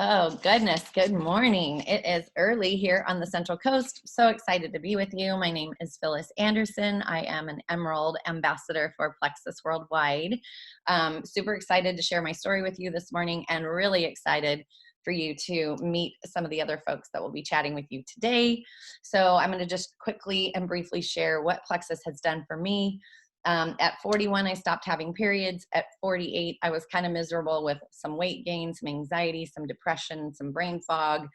Oh, goodness. Good morning. It is early here on the Central Coast. So excited to be with you. My name is Phyllis Anderson. I am an Emerald Ambassador for Plexus Worldwide. Super excited to share my story with you this morning and really excited for you to meet some of the other folks that will be chatting with you today. So I'm going to just quickly and briefly share what Plexus has done for me. At 41, I stopped having periods. At 48, I was kind of miserable with some weight gain, some anxiety, some depression, some brain fog,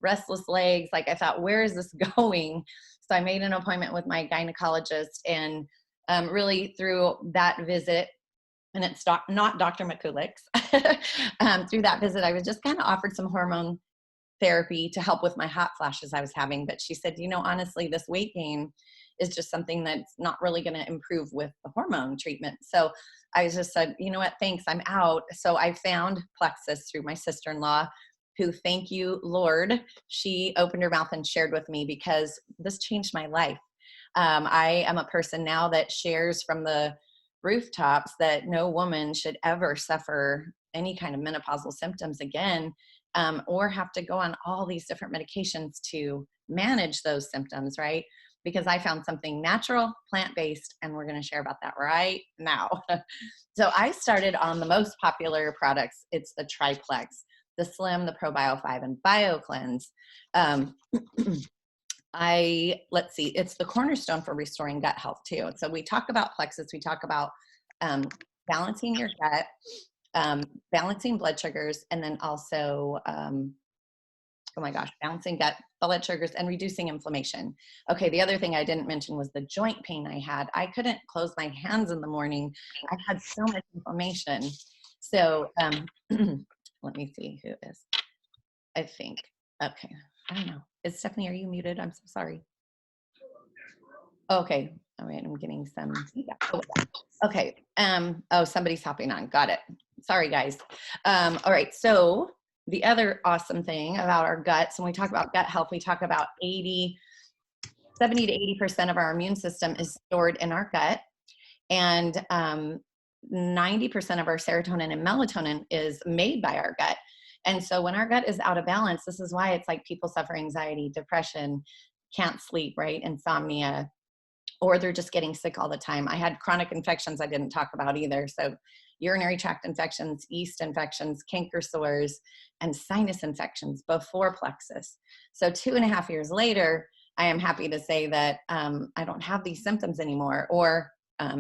restless legs. Like I thought, where is this going? So I made an appointment with my gynecologist, and really through that visit, and it's not Dr. Mikulics, through that visit, I was just kind of offered some hormone therapy to help with my hot flashes I was having. But she said, honestly, this weight gain is just something that's not really going to improve with the hormone treatment. So I just said, you know what, thanks, I'm out. So I found Plexus through my sister-in-law, who, thank you, Lord, she opened her mouth and shared with me, because this changed my life. I am a person now that shares from the rooftops that no woman should ever suffer any kind of menopausal symptoms again, or have to go on all these different medications to manage those symptoms, right? Because I found something natural, plant-based, and we're going to share about that right now. So I started on the most popular products. It's the Triplex, the Slim, the ProBio 5, and BioCleanse. Let's see, it's the cornerstone for restoring gut health too. So we talk about Plexus, we talk about balancing your gut, balancing blood sugars, and then also, oh my gosh, balancing gut, blood sugars, and reducing inflammation. Okay, the other thing I didn't mention was the joint pain I had. I couldn't close my hands in the morning. I had so much inflammation. So let me see who is. I think, okay, I don't know. Is Stefanie, are you muted? I'm so sorry. Okay, all right, I'm getting some feedback. Oh, okay, oh, somebody's hopping on, got it. Sorry, guys. All right, so the other awesome thing about our guts, when we talk about gut health, we talk about 70 to 80% of our immune system is stored in our gut, and 90% of our serotonin and melatonin is made by our gut. And so when our gut is out of balance, this is why it's like people suffer anxiety, depression, can't sleep, right? Insomnia, or they're just getting sick all the time. I had chronic infections I didn't talk about either. So urinary tract infections, yeast infections, canker sores, and sinus infections before Plexus. So 2.5 years later, I am happy to say that I don't have these symptoms anymore, or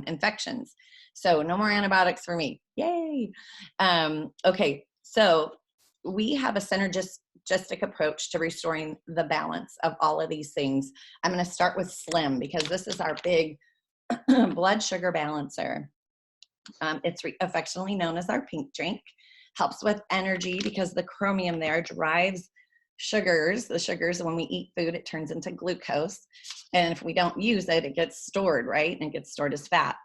infections. So no more antibiotics for me. Yay. Okay, so we have a synergistic approach to restoring the balance of all of these things. I'm going to start with Slim, because this is our big blood sugar balancer. It's affectionately known as our pink drink. Helps with energy because the chromium there drives sugars. The sugars, when we eat food, it turns into glucose. And if we don't use it, it gets stored, right? And it gets stored as fat.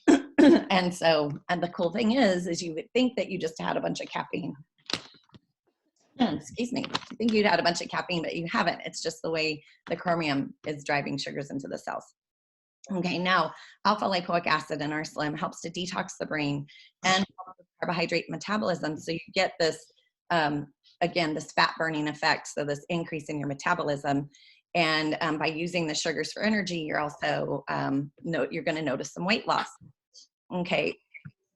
And the cool thing is you would think that you just had a bunch of caffeine. Excuse me. I think you'd had a bunch of caffeine, but you haven't. It's just the way the chromium is driving sugars into the cells. Okay, now alpha lipoic acid in our Slim helps to detox the brain and helps with carbohydrate metabolism. So you get this, again, this fat burning effect. So this increase in your metabolism. And by using the sugars for energy, you're also, you're going to notice some weight loss. Okay,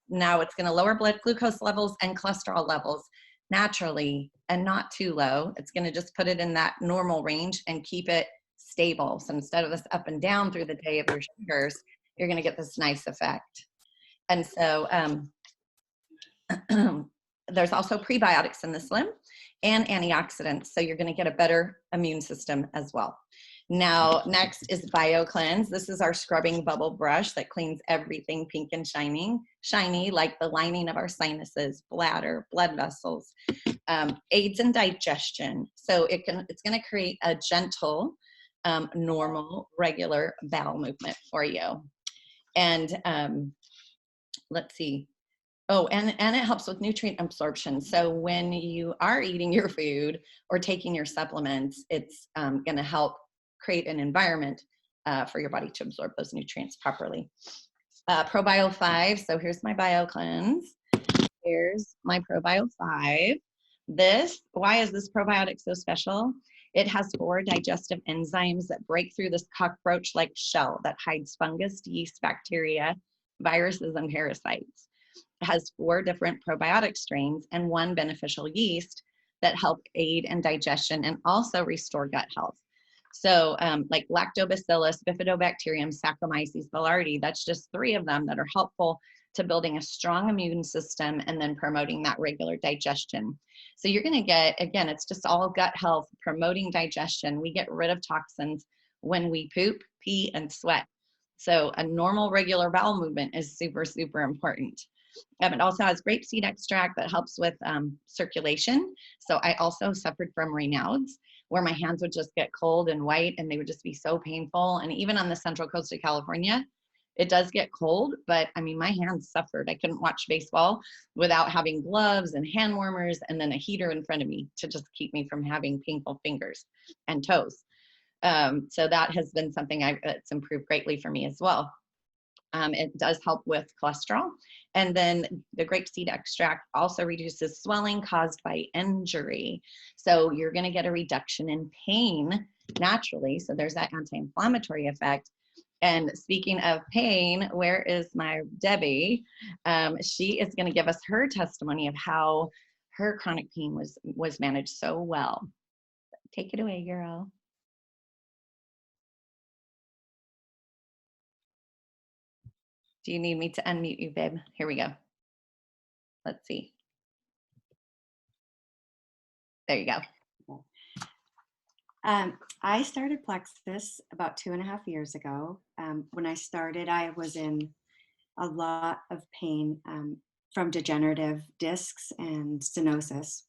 now it's going to lower blood glucose levels and cholesterol levels naturally, and not too low. It's going to just put it in that normal range and keep it stable. So instead of this up and down through the day of your sugars, you're going to get this nice effect. And so there's also prebiotics in the Slim and antioxidants. So you're going to get a better immune system as well. Now, next is BioCleanse. This is our scrubbing bubble brush that cleans everything pink and shiny, like the lining of our sinuses, bladder, blood vessels, aids in digestion. So it's going to create a gentle, normal, regular bowel movement for you. And let's see. Oh, and it helps with nutrient absorption. So when you are eating your food or taking your supplements, it's going to help create an environment for your body to absorb those nutrients properly. ProBio 5. So here's my BioCleanse. Here's my ProBio 5. Why is this probiotic so special? It has 4 digestive enzymes that break through this cockroach-like shell that hides fungus, yeast, bacteria, viruses, and parasites. It has 4 different probiotic strains and 1 beneficial yeast that help aid in digestion and also restore gut health. So like lactobacillus, bifidobacterium, Saccharomyces boulardii, that's just 3 of them that are helpful to building a strong immune system and then promoting that regular digestion. So you're going to get, again, it's just all gut health, promoting digestion. We get rid of toxins when we poop, pee, and sweat. So a normal, regular bowel movement is super, super important. It also has grapeseed extract that helps with circulation. So I also suffered from Raynaud's, where my hands would just get cold and white and they would just be so painful. And even on the central coast of California, it does get cold, but I mean, my hands suffered. I couldn't watch baseball without having gloves and hand warmers and then a heater in front of me to just keep me from having painful fingers and toes. So that has been something that's improved greatly for me as well. It does help with cholesterol. And then the grapeseed extract also reduces swelling caused by injury. So you're going to get a reduction in pain naturally. So there's that anti-inflammatory effect. And speaking of pain, where is my Debbi? She is going to give us her testimony of how her chronic pain was managed so well. Take it away, girl. Do you need me to unmute you, babe? Here we go. Let's see. There you go. I started Plexus about 2.5 years ago. When I started, I was in a lot of pain from degenerative discs and stenosis.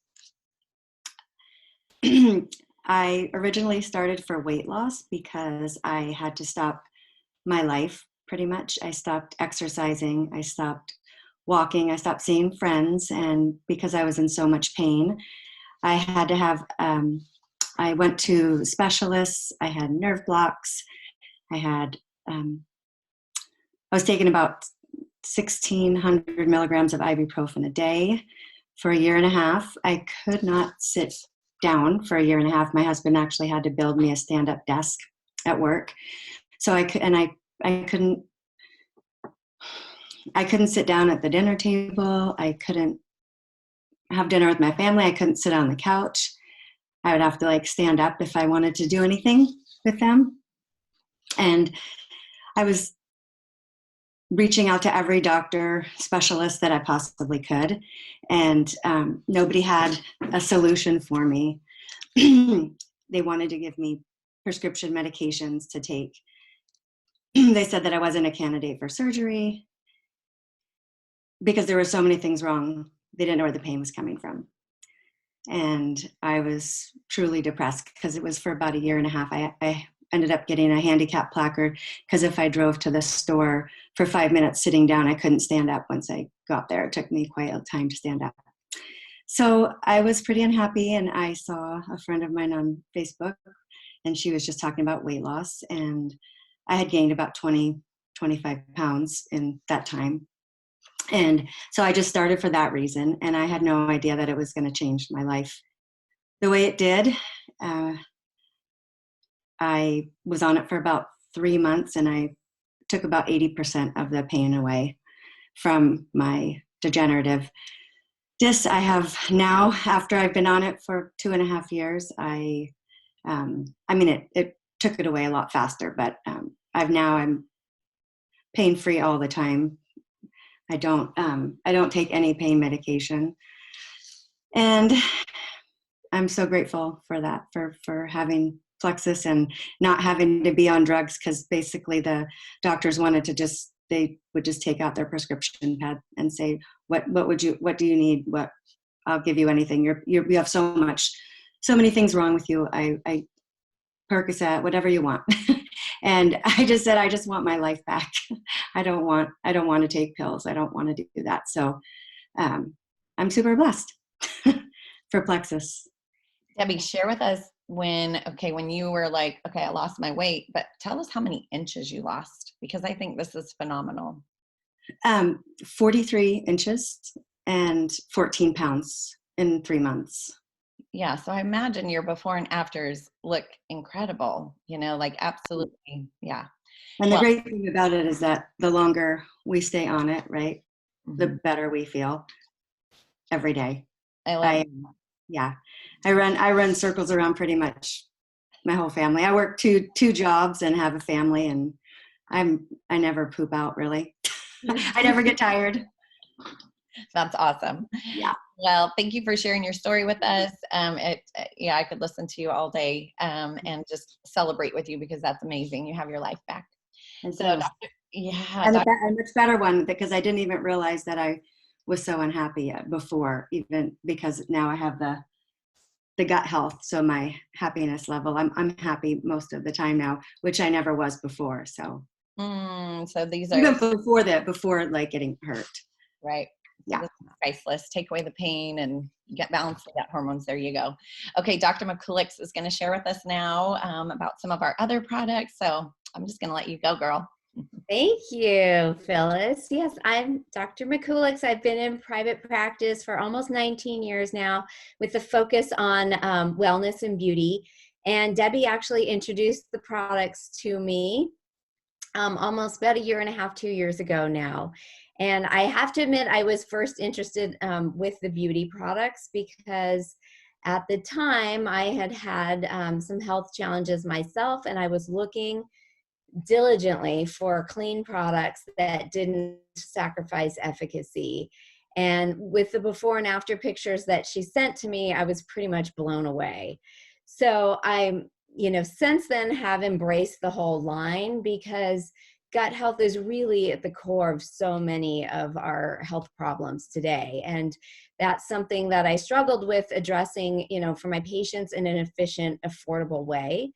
I originally started for weight loss because I had to stop my life pretty much. I stopped exercising, I stopped walking, I stopped seeing friends, and because I was in so much pain, I had to have, I went to specialists, I had nerve blocks, I was taking about 1,600 milligrams of ibuprofen a day for 1.5 years. I could not sit down for 1.5 years. My husband actually had to build me a stand-up desk at work. So I couldn't sit down at the dinner table. I couldn't have dinner with my family. I couldn't sit on the couch. I would have to stand up if I wanted to do anything with them. And I was reaching out to every doctor, specialist that I possibly could. And nobody had a solution for me. They wanted to give me prescription medications to take. They said that I wasn't a candidate for surgery because there were so many things wrong. They didn't know where the pain was coming from. And I was truly depressed because it was for about 1.5 years. I ended up getting a handicap placard because if I drove to the store for 5 minutes sitting down, I couldn't stand up once I got there. It took me quite a time to stand up. So I was pretty unhappy, and I saw a friend of mine on Facebook, and she was just talking about weight loss, and I had gained about 20, 25 pounds in that time. And so I just started for that reason, and I had no idea that it was going to change my life the way it did. I was on it for about 3 months, and I took about 80% of the pain away from my degenerative discs. I have now, after I've been on it for 2.5 years, it took it away a lot faster, but I'm pain-free all the time. I don't take any pain medication. And I'm so grateful for that, for having Plexus and not having to be on drugs, because basically the doctors they would just take out their prescription pad and say, what do you need? I'll give you anything. You have so many things wrong with you. I Percocet, whatever you want. And I just said, I just want my life back. I don't want to take pills. I don't want to do that. So I'm super blessed for Plexus. Debbi, share with us when you were like, okay, I lost my weight, but tell us how many inches you lost, because I think this is phenomenal. 43 inches and 14 pounds. in 3 months. Yeah, so I imagine your before and afters look incredible, like absolutely. Yeah. And the Well, great thing about it is that the longer we stay on it, right, the mhm. better we feel every day. I love I yeah, I run circles around pretty much my whole family. I work two jobs and have a family, and I never poop out really. I never get tired. That's awesome. Yeah. Well, thank you for sharing your story with us. Yeah, I could listen to you all day and just celebrate with you because that's amazing. You have your life back. I So, do. yeah, And Dr. a much better one, because I didn't even realize that I was so unhappy before, even because now I have the gut health. So my happiness level, I'm happy most of the time now, which I never was before. So So these are even before like getting hurt. right. So Yeah. this is priceless. Take away the pain and get balance the gut hormones. There you go. Okay, Dr. Mikulics is going to share with us now about some of our other products. So I'm just going to let you go, girl. Thank you, Phyllis. Yes, I'm Dr. Mikulics. I've been in private practice for almost 19 years now with a focus on wellness and beauty. And Debbie actually introduced the products to me almost about a year and a half, 2 years ago now. And I have to admit, I was first interested with the beauty products because at the time I had some health challenges myself, and I was looking diligently for clean products that didn't sacrifice efficacy. And with the before and after pictures that she sent to me, I was pretty much blown away. So since then have embraced the whole line because gut health is really at the core of so many of our health problems today. And that's something that I struggled with addressing, for my patients in an efficient, affordable way.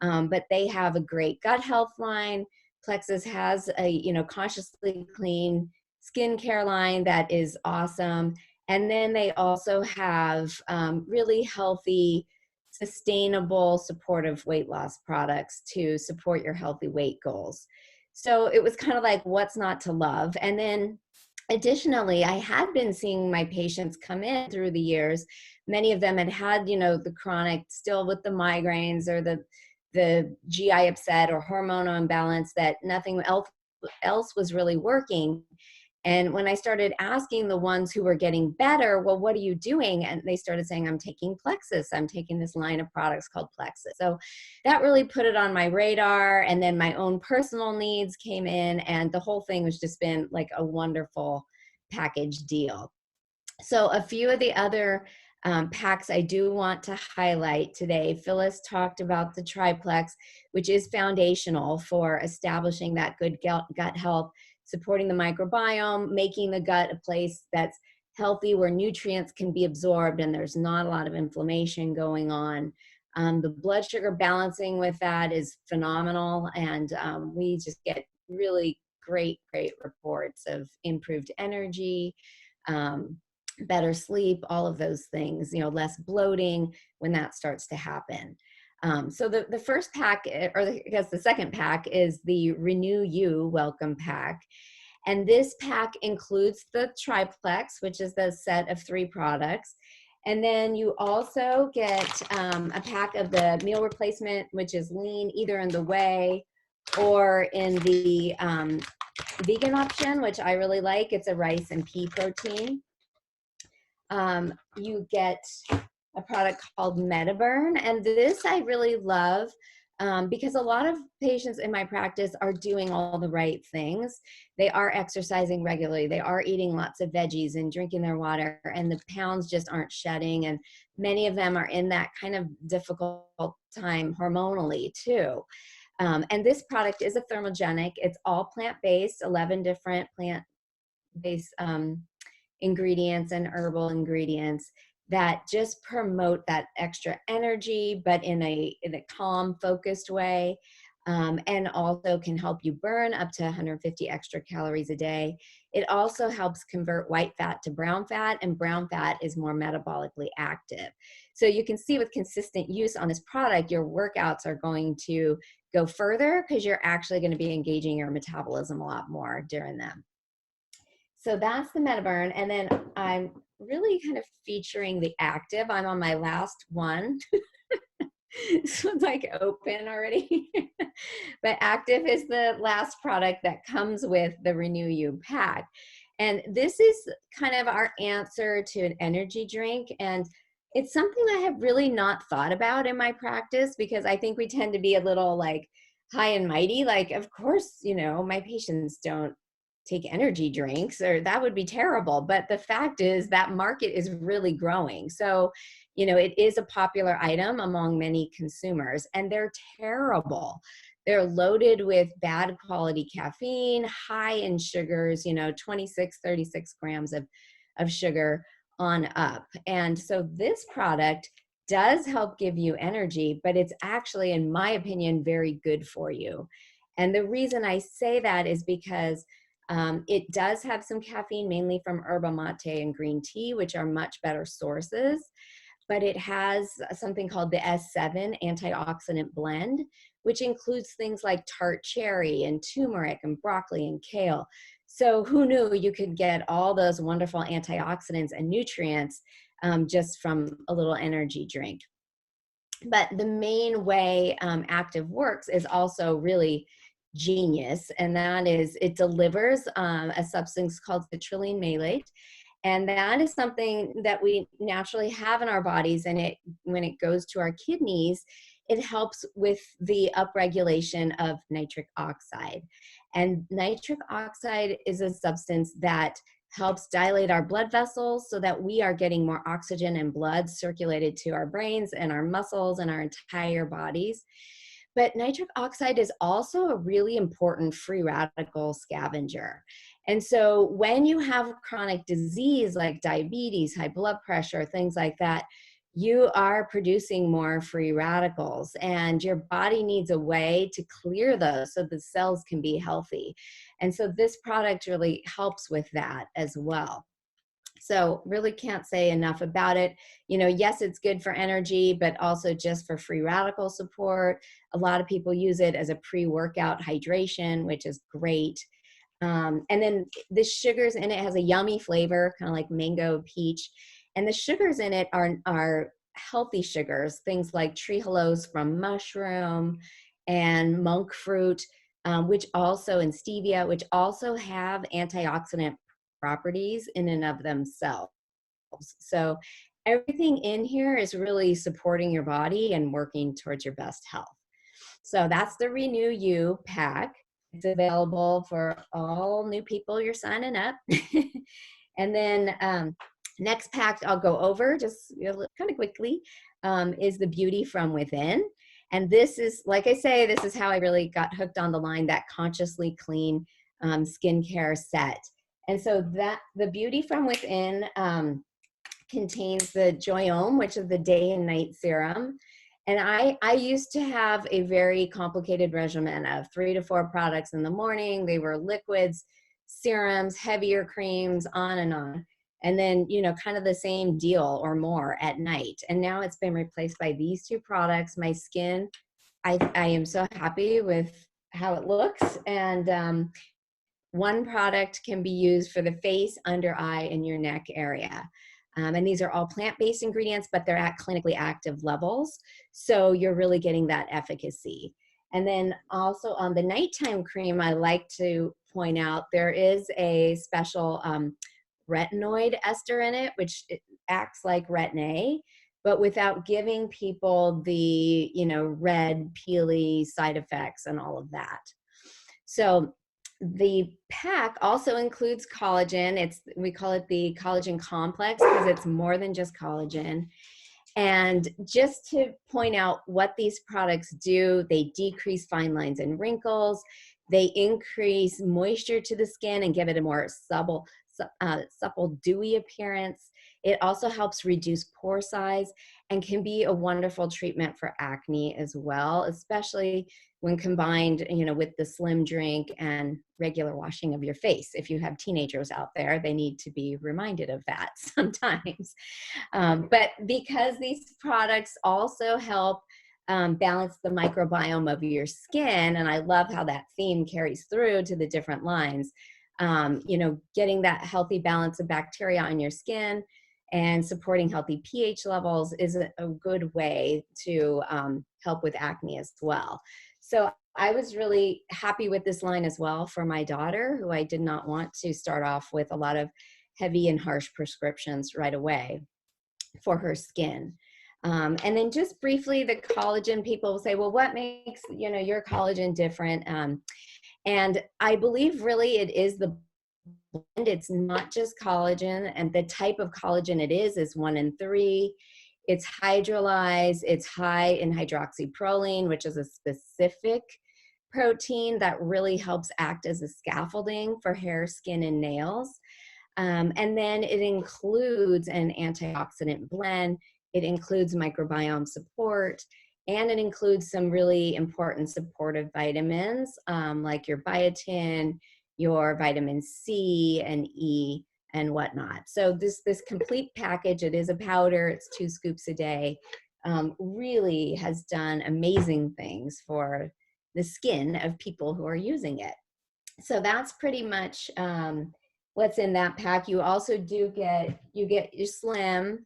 But they have a great gut health line. Plexus has a, consciously clean skincare line that is awesome. And then they also have really healthy, sustainable, supportive weight loss products to support your healthy weight goals. So it was kind of like, what's not to love? And then additionally, I had been seeing my patients come in through the years. Many of them had the chronic, still with the migraines or the GI upset or hormonal imbalance, that nothing else was really working. And when I started asking the ones who were getting better, well, what are you doing? And they started saying, I'm taking Plexus. I'm taking this line of products called Plexus. So that really put it on my radar. And then my own personal needs came in, and the whole thing has just been like a wonderful package deal. So a few of the other packs I do want to highlight today. Phyllis talked about the triplex, which is foundational for establishing that good gut health, supporting the microbiome, making the gut a place that's healthy where nutrients can be absorbed and there's not a lot of inflammation going on. The blood sugar balancing with that is phenomenal, and we just get really great reports of improved energy, better sleep, all of those things, less bloating when that starts to happen. So the first pack, or I guess the second pack, is the Renew You Welcome Pack. And this pack includes the triplex, which is the set of 3 products. And then you also get a pack of the meal replacement, which is lean, either in the whey or in the vegan option, which I really like. It's a rice and pea protein. You get a product called MetaBurn, and this I really love because a lot of patients in my practice are doing all the right things. They are exercising regularly, they are eating lots of veggies and drinking their water, and the pounds just aren't shedding, and many of them are in that kind of difficult time hormonally too. And this product is a thermogenic. It's all plant-based, 11 different plant-based ingredients and herbal ingredients that just promote that extra energy, but in a calm, focused way, and also can help you burn up to 150 extra calories a day. It also helps convert white fat to brown fat, and brown fat is more metabolically active. So you can see with consistent use on this product, your workouts are going to go further because you're actually going to be engaging your metabolism a lot more during them. So that's the MetaBurn. And then I'm really kind of featuring the active. I'm on my last one. This one's like open already. But active is the last product that comes with the Renew You pack. And this is kind of our answer to an energy drink. And it's something I have really not thought about in my practice, because I think we tend to be a little like high and mighty. Like, of course, you know, my patients don't take energy drinks, or that would be terrible. But the fact is that market is really growing. So, you know, it is a popular item among many consumers, and they're terrible. They're loaded with bad quality caffeine, high in sugars, you know, 26, 36 grams of sugar on up. And so this product does help give you energy, but it's actually, in my opinion, very good for you. And the reason I say that is because it does have some caffeine, mainly from yerba mate and green tea, which are much better sources. But it has something called the S7 antioxidant blend, which includes things like tart cherry and turmeric and broccoli and kale. So who knew you could get all those wonderful antioxidants and nutrients just from a little energy drink. But the main way active works is also really genius, and that is it delivers a substance called citrulline malate. And that is something that we naturally have in our bodies, and it, when it goes to our kidneys, it helps with the upregulation of nitric oxide. And nitric oxide is a substance that helps dilate our blood vessels so that we are getting more oxygen and blood circulated to our brains and our muscles and our entire bodies. But nitric oxide is also a really important free radical scavenger. And so when you have chronic disease like diabetes, high blood pressure, things like that, you are producing more free radicals, and your body needs a way to clear those so the cells can be healthy. And so this product really helps with that as well. So really can't say enough about it. You know, yes, it's good for energy, but also just for free radical support. A lot of people use it as a pre-workout hydration, which is great. And then the sugars in it has a yummy flavor, kind of like mango peach. And the sugars in it are healthy sugars, things like trehalose from mushroom and monk fruit, which also, and stevia, which also have antioxidant properties in and of themselves. So everything in here is really supporting your body and working towards your best health. So that's the Renew You pack. It's available for all new people you're signing up. And then next pack I'll go over just kind of quickly is the Beauty from Within. And this is, like I say, this is how I really got hooked on the line, that consciously clean skincare set. And so that the Beauty from Within contains the Joyome, which is the day and night serum. And I used to have a very complicated regimen of 3 to 4 products in the morning. They were liquids, serums, heavier creams, on and on. And then, you know, kind of the same deal or more at night. And now it's been replaced by these 2 products. My skin, I am so happy with how it looks. And one product can be used for the face, under eye, and your neck area. And these are all plant-based ingredients, but they're at clinically active levels. So you're really getting that efficacy. And then also on the nighttime cream, I like to point out there is a special retinoid ester in it, which it acts like Retin-A, but without giving people the, you know, red, peely side effects and all of that. So the pack also includes collagen. We call it the collagen complex because it's more than just collagen. And just to point out what these products do, they decrease fine lines and wrinkles. They increase moisture to the skin and give it a more supple, dewy appearance. It also helps reduce pore size and can be a wonderful treatment for acne as well, especially when combined, you know, with the slim drink and regular washing of your face. If you have teenagers out there, they need to be reminded of that sometimes. But because these products also help balance the microbiome of your skin, and I love how that theme carries through to the different lines, you know, getting that healthy balance of bacteria on your skin and supporting healthy pH levels is a good way to help with acne as well. So I was really happy with this line as well for my daughter, who I did not want to start off with a lot of heavy and harsh prescriptions right away for her skin. And then just briefly, the collagen, people will say, well, what makes, your collagen different? And I believe really it is the blend. It's not just collagen, and the type of collagen it is 1 in 3. It's hydrolyzed, it's high in hydroxyproline, which is a specific protein that really helps act as a scaffolding for hair, skin, and nails. And then it includes an antioxidant blend. It includes microbiome support, and it includes some really important supportive vitamins like your biotin, your vitamin C and E and whatnot. So this complete package, it is a powder, it's 2 scoops a day, really has done amazing things for the skin of people who are using it. So that's pretty much what's in that pack. You also get your Slim,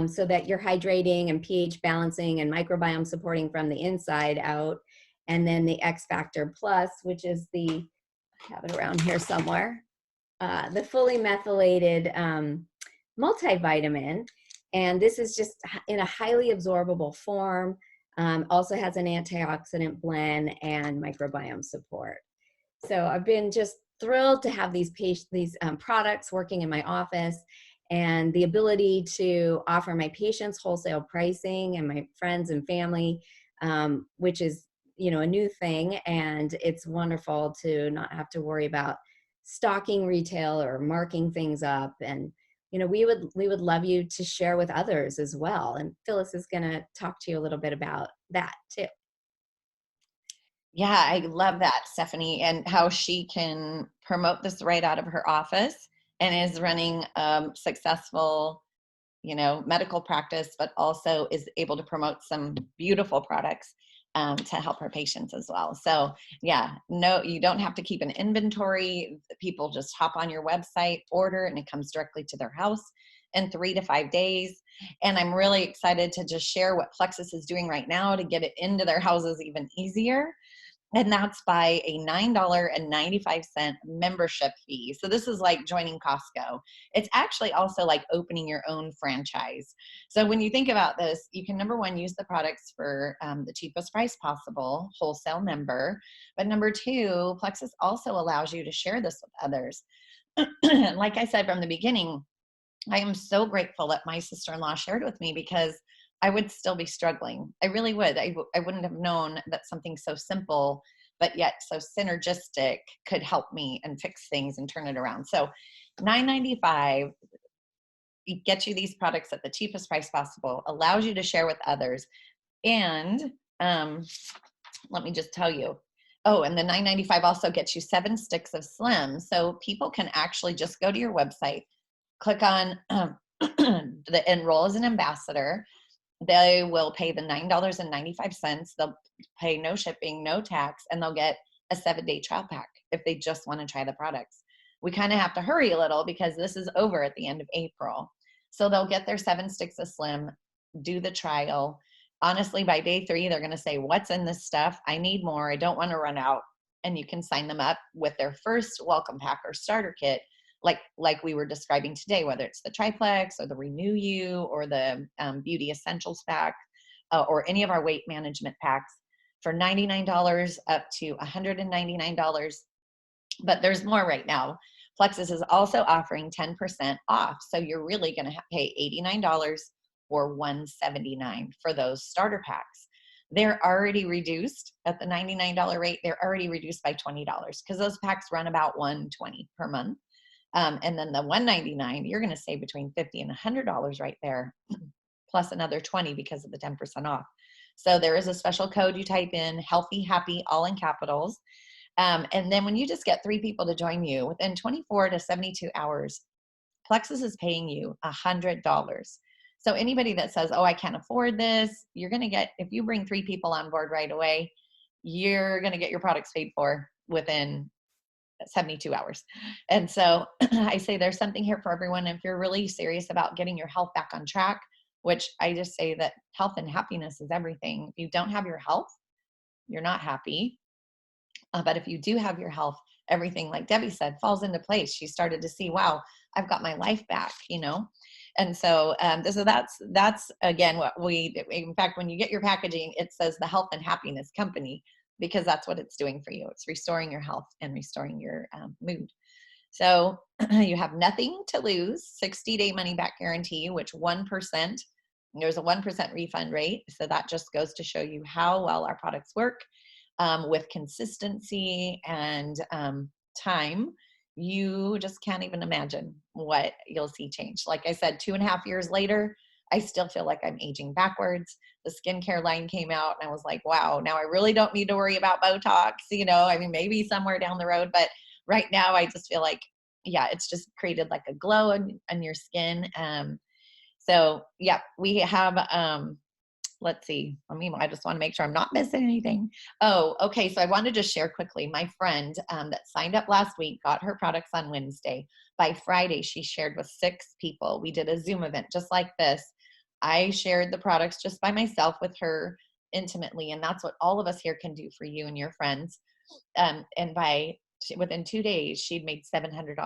so that you're hydrating and pH balancing and microbiome supporting from the inside out. And then the X Factor Plus, which is I have it around here somewhere, the fully methylated multivitamin. And this is just in a highly absorbable form. Also has an antioxidant blend and microbiome support. So I've been just thrilled to have these products working in my office, and the ability to offer my patients wholesale pricing and my friends and family, which is, a new thing. And it's wonderful to not have to worry about stocking retail or marking things up. And, we would love you to share with others as well. And Phyllis is going to talk to you a little bit about that too. Yeah, I love that, Stefanie, and how she can promote this right out of her office and is running successful, medical practice, but also is able to promote some beautiful products to help her patients as well. So yeah, no, you don't have to keep an inventory. People just hop on your website, order, and it comes directly to their house in 3 to 5 days. And I'm really excited to just share what Plexus is doing right now to get it into their houses even easier. And that's by a $9.95 membership fee. So this is like joining Costco. It's actually also like opening your own franchise. So when you think about this, you can, number one, use the products for the cheapest price possible, wholesale member. But number two, Plexus also allows you to share this with others. Like I said from the beginning, I am so grateful that my sister-in-law shared with me, because I would still be struggling. I really would. I wouldn't have known that something so simple, but yet so synergistic, could help me and fix things and turn it around. So $9.95, it gets you these products at the cheapest price possible, allows you to share with others. And let me just tell you, and the $9.95 also gets you 7 sticks of Slim. So people can actually just go to your website, click on the enroll as an ambassador. They will pay the $9.95. They'll pay no shipping, no tax, and they'll get a 7-day trial pack if they just want to try the products. We kind of have to hurry a little because this is over at the end of April. So they'll get their 7 sticks of Slim, do the trial. Honestly, by day 3, they're going to say, what's in this stuff? I need more. I don't want to run out. And you can sign them up with their first welcome pack or starter kit, like we were describing today, whether it's the Triplex or the Renew You or the Beauty Essentials pack or any of our weight management packs, for $99 up to $199. But there's more right now. Plexus is also offering 10% off. So you're really going to pay $89 or $179 for those starter packs. They're already reduced at the $99 rate. They're already reduced by $20 because those packs run about $120 per month. And then the $199, you're going to save between $50 and $100 right there, plus another $20 because of the 10% off. So there is a special code you type in, healthy, happy, all in capitals. And then when you just get 3 people to join you, within 24 to 72 hours, Plexus is paying you $100. So anybody that says, oh, I can't afford this, you're going to get, if you bring 3 people on board right away, you're going to get your products paid for within 72 hours. And so I say there's something here for everyone. If you're really serious about getting your health back on track, which I just say that health and happiness is everything. If you don't have your health, you're not happy. But if you do have your health, everything, like Debbie said, falls into place. She started to see, wow, I've got my life back, you know? And so, so that's again, what in fact, when you get your packaging, it says the Health and Happiness Company, because that's what it's doing for you. It's restoring your health and restoring your mood. So you have nothing to lose, 60-day money back guarantee, which 1%, there's a 1% refund rate. So that just goes to show you how well our products work with consistency and time. You just can't even imagine what you'll see change. Like I said, 2.5 years later, I still feel like I'm aging backwards. The skincare line came out and I was like, wow, now I really don't need to worry about Botox, you know, I mean, maybe somewhere down the road, but right now I just feel like, yeah, it's just created like a glow on your skin. So yeah, we have, let's see, I just want to make sure I'm not missing anything. Oh, okay. So I wanted to share quickly, my friend that signed up last week got her products on Wednesday. By Friday, she shared with 6 people. We did a Zoom event just like this. I shared the products just by myself with her intimately. And that's what all of us here can do for you and your friends. And within 2 days, she'd made $700.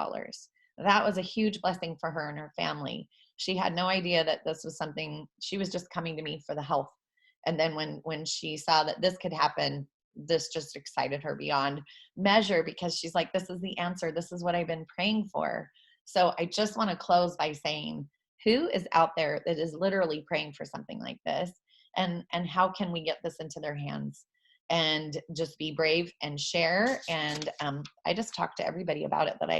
That was a huge blessing for her and her family. She had no idea that this was something, she was just coming to me for the health. And then when she saw that this could happen, this just excited her beyond measure, because she's like, this is the answer. This is what I've been praying for. So I just want to close by saying, who is out there that is literally praying for something like this? And how can we get this into their hands? And just be brave and share. And I just talk to everybody about it that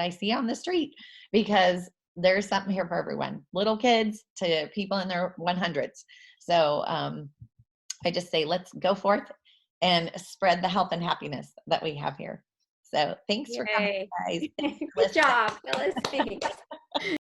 I see on the street, because there's something here for everyone, little kids to people in their 100s. So I just say, let's go forth and spread the health and happiness that we have here. So thanks for coming, guys. Good job, Phyllis.